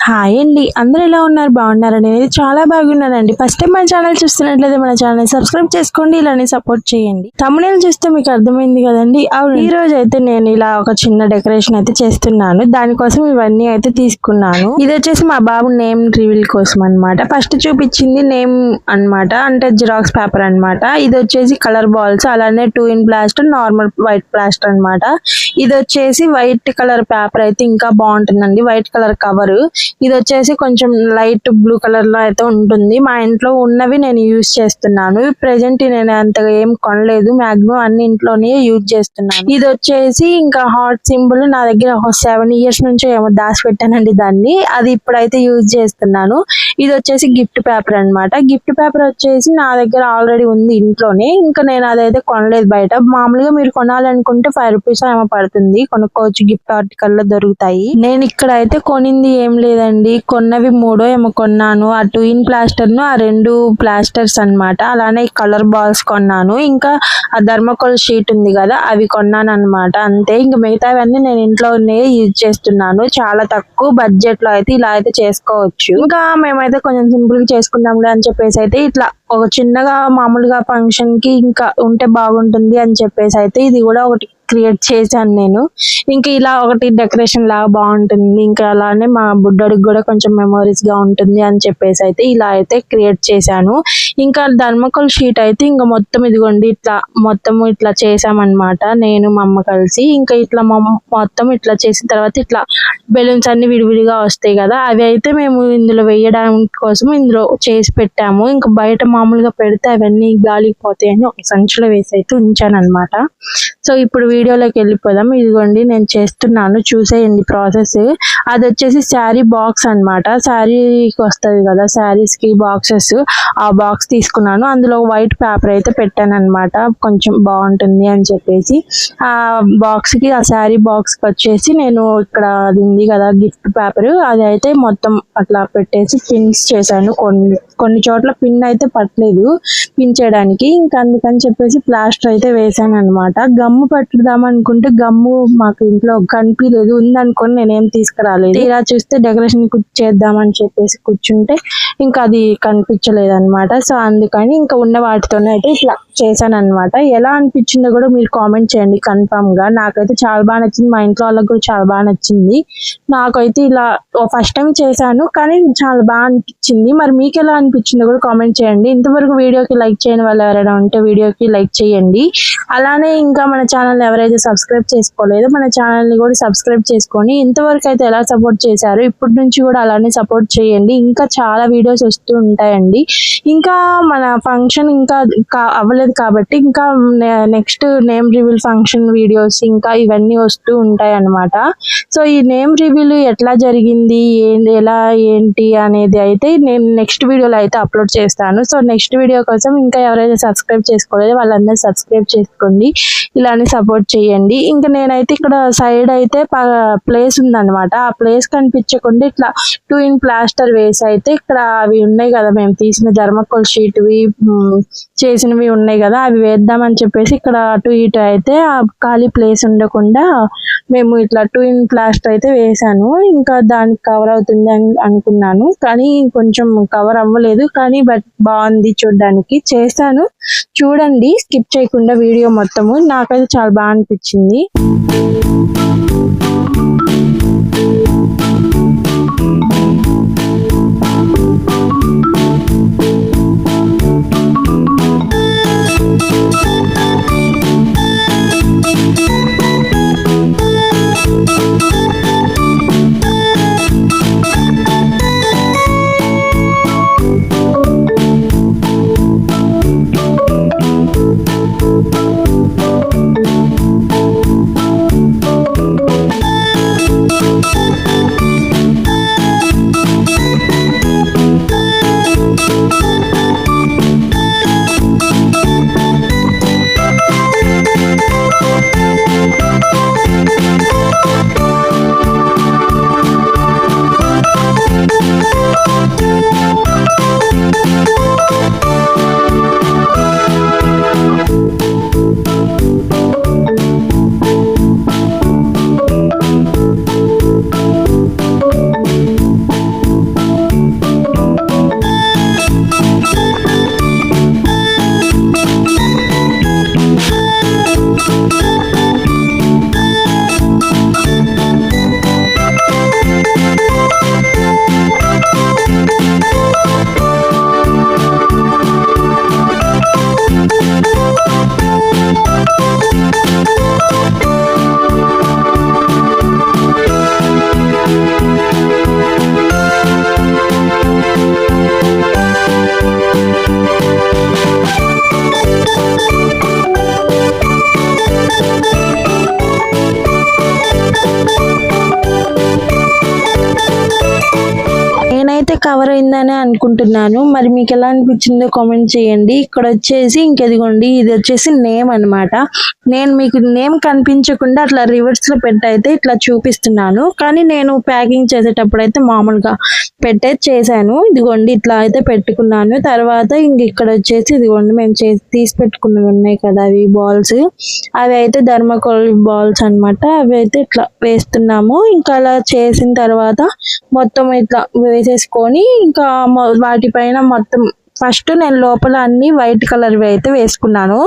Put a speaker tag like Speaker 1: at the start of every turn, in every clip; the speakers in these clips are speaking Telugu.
Speaker 1: హాయ్ అండి, అందరూ ఎలా ఉన్నారు? బాగున్నారా? నేనైతే చాలా బాగున్నానండి. ఫస్ట్ టైం మన ఛానల్ చూస్తున్నట్లయితే మన ఛానల్ సబ్స్క్రైబ్ చేసుకోండి, ఇలానే సపోర్ట్ చేయండి. తమ్మునేలు చూస్తే మీకు అర్థమైంది కదండి. అవును, ఈ రోజు అయితే నేను ఇలా ఒక చిన్న డెకరేషన్ అయితే చేస్తున్నాను. దానికోసం ఇవన్నీ అయితే తీసుకున్నాను. ఇది వచ్చేసి మా బాబు నేమ్ రివీల్ కోసం అన్నమాట. ఫస్ట్ చూపించింది నేమ్ అన్నమాట, అంటే జిరాక్స్ పేపర్ అన్నమాట. ఇది వచ్చేసి కలర్ బాల్స్, అలానే 2 in plaster, normal white plaster అన్నమాట. ఇది వచ్చేసి వైట్ కలర్ పేపర్ అయితే ఇంకా బాగుంటుందండి, వైట్ కలర్ కవర్. ఇది వచ్చేసి కొంచెం లైట్ బ్లూ కలర్ లో అయితే ఉంటుంది. మా ఇంట్లో ఉన్నవి నేను యూజ్ చేస్తున్నాను. ప్రెసెంట్ నేను అంతగా ఏం కొనలేదు, మాక్సిమం అన్ని ఇంట్లోనే యూజ్ చేస్తున్నాను. ఇది వచ్చేసి ఇంకా హార్ట్ సింబల్ నా దగ్గర 7 years నుంచి ఏమో దాచి పెట్టానండి దాన్ని, అది ఇప్పుడైతే యూజ్ చేస్తున్నాను. ఇది వచ్చేసి గిఫ్ట్ పేపర్ అన్నమాట. గిఫ్ట్ పేపర్ వచ్చేసి నా దగ్గర ఆల్రెడీ ఉంది ఇంట్లోనే, ఇంకా నేను అదైతే కొనలేదు బయట. మామూలుగా మీరు కొనాలనుకుంటే 5 rupees ఏమో పడుతుంది, కొనుక్కోవచ్చు, గిఫ్ట్ ఆర్టికల్ లో దొరుకుతాయి. నేను ఇక్కడ అయితే కొనింది ఏం లేదండి, కొన్నవి 3 ఏమో కొన్నాను. ఆ 2 in ప్లాస్టర్ ను, ఆ 2 ప్లాస్టర్స్ అన్నమాట. అలానే కలర్ బాల్స్ కొన్నాను, ఇంకా ఆ థర్మోకోల్ షీట్ ఉంది కదా, అవి కొన్నాను అన్నమాట. అంతే, ఇంకా మిగతావన్నీ నేను ఇంట్లోనే యూజ్ చేస్తున్నాను. చాలా తక్కువ బడ్జెట్ లో అయితే ఇలా అయితే చేసుకోవచ్చు. ఇంకా మేమైతే కొంచెం సింపుల్ గా చేసుకుందాంలే అని చెప్పేసి అయితే ఇట్లా ఒక చిన్నగా మామూలుగా ఫంక్షన్ కి ఇంకా ఉంటే బాగుంటుంది అని చెప్పేసి అయితే ఇది కూడా ఒకటి క్రియేట్ చేశాను నేను. ఇంకా ఇలా ఒకటి డెకరేషన్ లాగా బాగుంటుంది, ఇంకా అలానే మా బుడ్డడికి కూడా కొంచెం మెమోరీస్ గా ఉంటుంది అని చెప్పేసి అయితే ఇలా అయితే క్రియేట్ చేశాను. ఇంకా థర్మోకోల్ షీట్ అయితే ఇంకా మొత్తం ఇదిగోండి ఇట్లా మొత్తం ఇట్లా చేసామన్నమాట, నేను మా అమ్మ కలిసి. ఇంకా ఇట్లా మొత్తం ఇట్లా చేసిన తర్వాత ఇట్లా బెలూన్స్ అన్ని విడివిడిగా వస్తాయి కదా, అవి అయితే మేము ఇందులో వేయడానికి కోసం ఇందులో చేసి పెట్టాము. ఇంకా బయట మామూలుగా పెడితే అవన్నీ గాలికి పోతాయని ఒక సంచిలో వేసి అయితే ఉంచాను అనమాట. సో ఇప్పుడు వీడియోలోకి వెళ్ళిపోదాం. ఇదిగోండి నేను చేస్తున్నాను, చూసేయండి ప్రాసెస్. అది వచ్చేసి శారీ బాక్స్ అన్నమాట. శారీకి వస్తుంది కదా, శారీస్ కి బాక్సెస్, ఆ బాక్స్ తీసుకున్నాను. అందులో వైట్ పేపర్ అయితే పెట్టాను అనమాట, కొంచెం బాగుంటుంది అని చెప్పేసి. ఆ బాక్స్ కి, ఆ శారీ బాక్స్ కి వచ్చేసి నేను ఇక్కడ అది ఉంది కదా గిఫ్ట్ పేపర్, అది అయితే మొత్తం అట్లా పెట్టేసి పిన్స్ చేశాను. కొన్ని చోట్ల పిన్ అయితే పట్టలేదు పిన్ చేయడానికి, ఇంకా అందుకని చెప్పేసి ప్లాస్టర్ అయితే వేసాను అనమాట. గమ్ము పెట్టుదాం అనుకుంటే గమ్ము మాకు ఇంట్లో కనిపించలేదు, ఉందనుకొని నేనేం తీసుకురాలేదు. ఇలా చూస్తే డెకరేషన్ చేద్దామని చెప్పేసి కూర్చుంటే ఇంకా అది కనిపించలేదు అనమాట. సో అందుకని ఇంకా ఉన్న వాటితోనే అయితే ఇట్లా చేశాను అనమాట. ఎలా అనిపించిందో కూడా మీరు కామెంట్ చేయండి కన్ఫామ్ గా. నాకైతే చాలా బాగా నచ్చింది, మా ఇంట్లో వాళ్ళకి కూడా చాలా బాగా నచ్చింది. నాకైతే ఇలా ఫస్ట్ టైం చేశాను కానీ చాలా బాగా అనిపించింది. మరి మీకు ఎలా అనిపించిందో కూడా కామెంట్ చేయండి. ఇంతవరకు వీడియోకి లైక్ చేయని వాళ్ళు ఎవరైనా ఉంటే వీడియోకి లైక్ చేయండి. అలానే ఇంకా మన ఛానల్ ఎవరైతే సబ్స్క్రైబ్ చేసుకోలేదో మన ఛానల్ ని కూడా సబ్స్క్రైబ్ చేసుకొని ఇంతవరకు అయితే ఎలా సపోర్ట్ చేశారో ఇప్పటి నుంచి కూడా అలానే సపోర్ట్ చేయండి. ఇంకా చాలా వీడియోస్ వస్తూ ఉంటాయండి. ఇంకా మన ఫంక్షన్ ఇంకా అవ్వలేదు కాబట్టి ఇంకా next name reveal function videos ఇంకా ఇవన్నీ వస్తూ ఉంటాయి అన్నమాట. సో ఈ నేమ్ రివీల్ ఎట్లా జరిగింది, ఎలా ఏంటి అనేది అయితే నేను నెక్స్ట్ వీడియోలో అయితే అప్లోడ్ చేస్తాను. సో నెక్స్ట్ వీడియో కోసం ఇంకా ఎవరైతే సబ్స్క్రైబ్ చేసుకోలేదో వాళ్ళందరూ సబ్స్క్రైబ్ చేసుకోండి, ఇలానే సపోర్ట్ చేయండి. ఇంకా నేనైతే ఇక్కడ సైడ్ అయితే ప్లేస్ ఉందన్నమాట, ఆ ప్లేస్ కనిపించకుండా ఇట్లా 2 in ప్లాస్టర్ వేసి అయితే ఇక్కడ అవి ఉన్నాయి కదా మేము తీసిన థర్మోకోల్ షీట్ చేసినవి ఉన్నాయి కదా, అవి వేద్దామని చెప్పేసి ఇక్కడ అటు ఇటు అయితే ఆ ఖాళీ ప్లేస్ ఉండకుండా మేము ఇట్లా 2 in ప్లాస్టర్ అయితే వేసాను. ఇంకా దానికి కవర్ అవుతుంది అని అనుకున్నాను కానీ కొంచెం కవర్ అవ్వలేదు, కానీ బట్ బాగుంది చూడడానికి. చేశాను, చూడండి స్కిప్ చేయకుండా వీడియో మొత్తము. నాకైతే చాలా బాగా అనిపించింది. అయితే కవర్ అయిందని అనుకుంటున్నాను. మరి మీకు ఎలా అనిపించిందో కామెంట్ చేయండి. ఇక్కడ వచ్చేసి ఇంకెదిగోండి, ఇది వచ్చేసి నేమ్ అన్నమాట. నేను మీకు నేమ్ కనిపించకుండా అట్లా రివర్స్ లో పెట్టయితే ఇట్లా చూపిస్తున్నాను, కానీ నేను ప్యాకింగ్ చేసేటప్పుడు అయితే మామూలుగా పెట్టే చేశాను. ఇదిగోండి ఇట్లా అయితే పెట్టుకున్నాను. తర్వాత ఇంక ఇక్కడ వచ్చేసి ఇదిగోండి మేము తీసి పెట్టుకున్నవి ఉన్నాయి కదా, అవి బాల్స్, అవి అయితే థర్మాకోల్ బాల్స్ అన్నమాట. అవి అయితే ఇట్లా వేస్తున్నాము. ఇంకా అలా చేసిన తర్వాత మొత్తం ఇట్లా వేసేసుకొని ఇంకా వాటిపైన మొత్తం ఫస్ట్ నేను లోపల అన్ని వైట్ కలర్ అయితే వేసుకున్నాను.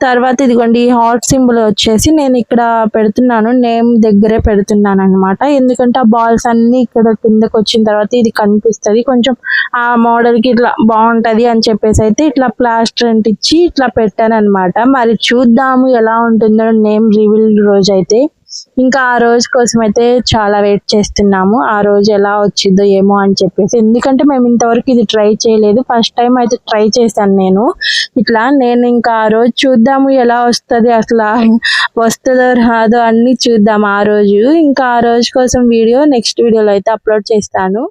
Speaker 1: తర్వాత ఇదిగోండి ఈ హార్ట్ సింబల్ వచ్చేసి నేను ఇక్కడ పెడుతున్నాను, నేమ్ దగ్గరే పెడుతున్నాను అనమాట. ఎందుకంటే ఆ బాల్స్ అన్ని ఇక్కడ కిందకి వచ్చిన తర్వాత ఇది కనిపిస్తుంది, కొంచెం ఆ మోడల్ కి ఇట్లా బాగుంటది అని చెప్పేసి అయితే ఇట్లా ప్లాస్టర్ అంటించి ఇట్లా పెట్టాను అనమాట. మరి చూద్దాము ఎలా ఉంటుందో నేమ్ రివీల్ రోజు అయితే. ఇంకా ఆ రోజు కోసం అయితే చాలా వెయిట్ చేస్తున్నాము, ఆ రోజు ఎలా వచ్చిందో ఏమో అని చెప్పేసి. ఎందుకంటే మేము ఇంతవరకు ఇది ట్రై చేయలేదు, ఫస్ట్ టైం అయితే ట్రై చేశాను నేను ఇట్లా. నేను ఇంకా ఆ రోజు చూద్దాము ఎలా వస్తుంది, అసలు వస్తుందో రాదో అన్ని చూద్దాం ఆ రోజు. ఇంకా ఆ రోజు కోసం వీడియో నెక్స్ట్ వీడియోలో అయితే అప్లోడ్ చేస్తాను.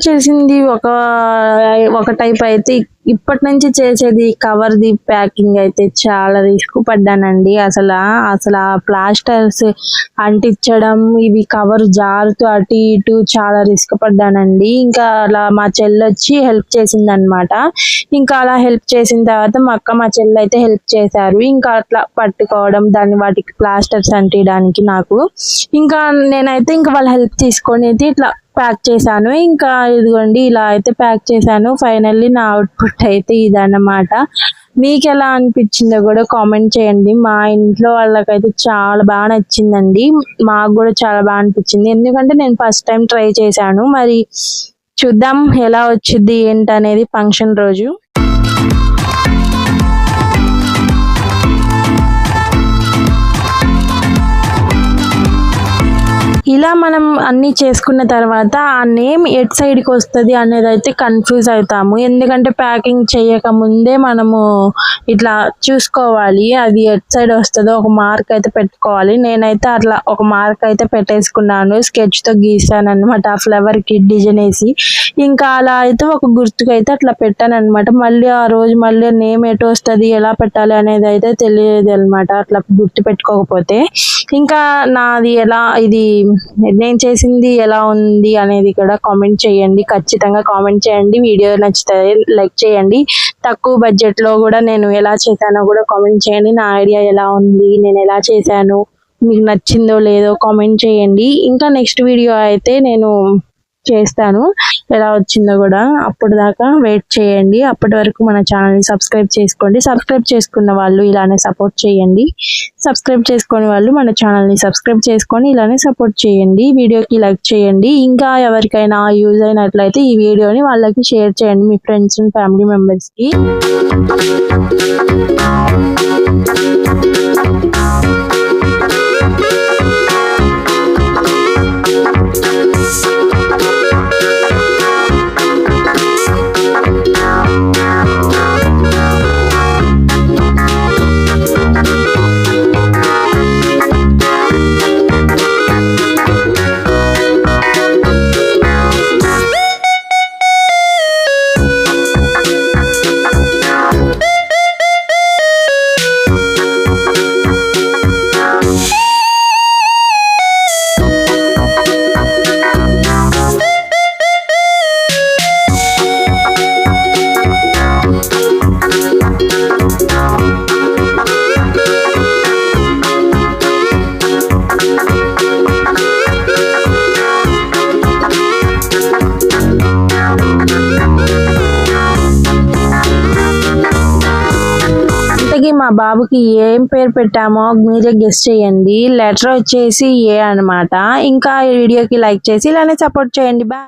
Speaker 1: చేసింది ఒక టైప్ అయితే, ఇప్పటి నుంచి చేసేది కవర్ ది ప్యాకింగ్ అయితే చాలా రిస్క్ పడ్డానండి. అసలు ఆ ప్లాస్టర్స్ అంటించడం, ఇవి కవర్ జారుతూ అటు ఇటు చాలా రిస్క్ పడ్డానండి. ఇంకా అలా మా చెల్లి వచ్చి హెల్ప్ చేసింది అనమాట. ఇంకా అలా హెల్ప్ చేసిన తర్వాత మా అక్క మా చెల్లి అయితే హెల్ప్ చేశారు. ఇంకా అట్లా పట్టుకోవడం, దాన్ని వాటికి ప్లాస్టర్స్ అంటించడానికి నాకు. ఇంకా నేనైతే ఇంకా వాళ్ళ హెల్ప్ తీసుకొని అయితే ఇట్లా ప్యాక్ చేశాను. ఇంకా ఇదిగోండి ఇలా అయితే ప్యాక్ చేశాను. ఫైనల్లీ నా అవుట్పుట్ అయితే ఇదన్నమాట. మీకు ఎలా అనిపించిందో కూడా కామెంట్ చేయండి. మా ఇంట్లో వాళ్ళకైతే చాలా బాగా నచ్చిందండి, మాకు కూడా చాలా బాగా అనిపించింది. ఎందుకంటే నేను ఫస్ట్ టైం ట్రై చేశాను. మరి చూద్దాం ఎలా వచ్చింది ఏంటనేది ఫంక్షన్ రోజు. ఇలా మనం అన్ని చేసుకున్న తర్వాత ఆ నేమ్ ఎట్ సైడ్ కి వస్తుంది అనేది అయితే కన్ఫ్యూజ్ అవుతాము. ఎందుకంటే ప్యాకింగ్ చేయక ముందే మనము ఇట్లా చూసుకోవాలి, అది ఎట్ సైడ్ వస్తుందో ఒక మార్క్ అయితే పెట్టుకోవాలి. నేనైతే అట్లా ఒక మార్క్ అయితే పెట్టేసుకున్నాను, స్కెచ్ తో గీసాను అనమాట ఆ ఫ్లవర్ కి డిజైన్ వేసి. ఇంకా అలా అయితే ఒక గుర్తుకు అయితే అట్లా పెట్టాను అనమాట. మళ్ళీ ఆ రోజు మళ్ళీ నేమ్ ఎటు వస్తుంది, ఎలా పెట్టాలి అనేది అయితే తెలియదు అనమాట అట్లా గుర్తు పెట్టుకోకపోతే. ఇంకా నాది ఎలా, ఇది నేను చేసింది ఎలా ఉంది అనేది కూడా కామెంట్ చేయండి, ఖచ్చితంగా కామెంట్ చేయండి. వీడియో నచ్చితే లైక్ చేయండి. తక్కువ బడ్జెట్ లో కూడా నేను ఎలా చేశానో కూడా కామెంట్ చేయండి. నా ఐడియా ఎలా ఉంది, నేను ఎలా చేశాను, మీకు నచ్చిందో లేదో కామెంట్ చేయండి. ఇంకా నెక్స్ట్ వీడియో అయితే నేను చేస్తాను ఎలా వచ్చిందో కూడా. అప్పుడు దాకా వెయిట్ చేయండి. అప్పటి వరకు మన ఛానల్ని సబ్స్క్రైబ్ చేసుకోండి. సబ్స్క్రైబ్ చేసుకున్న వాళ్ళు ఇలానే సపోర్ట్ చేయండి. సబ్స్క్రైబ్ చేసుకునే వాళ్ళు మన ఛానల్ని సబ్స్క్రైబ్ చేసుకొని ఇలానే సపోర్ట్ చేయండి. వీడియోకి లైక్ చేయండి. ఇంకా ఎవరికైనా యూజ్ అయినట్లయితే ఈ వీడియోని వాళ్ళకి షేర్ చేయండి, మీ ఫ్రెండ్స్ అండ్ ఫ్యామిలీ మెంబర్స్కి. మా బాబుకి ఏం పేరు పెట్టామో మీరే గెస్ చేయండి. లెటర్ వచ్చేసి ఏ అన్నమాట. ఇంకా ఈ వీడియోకి లైక్ చేసి ఇలానే సపోర్ట్ చేయండి. బాయ్.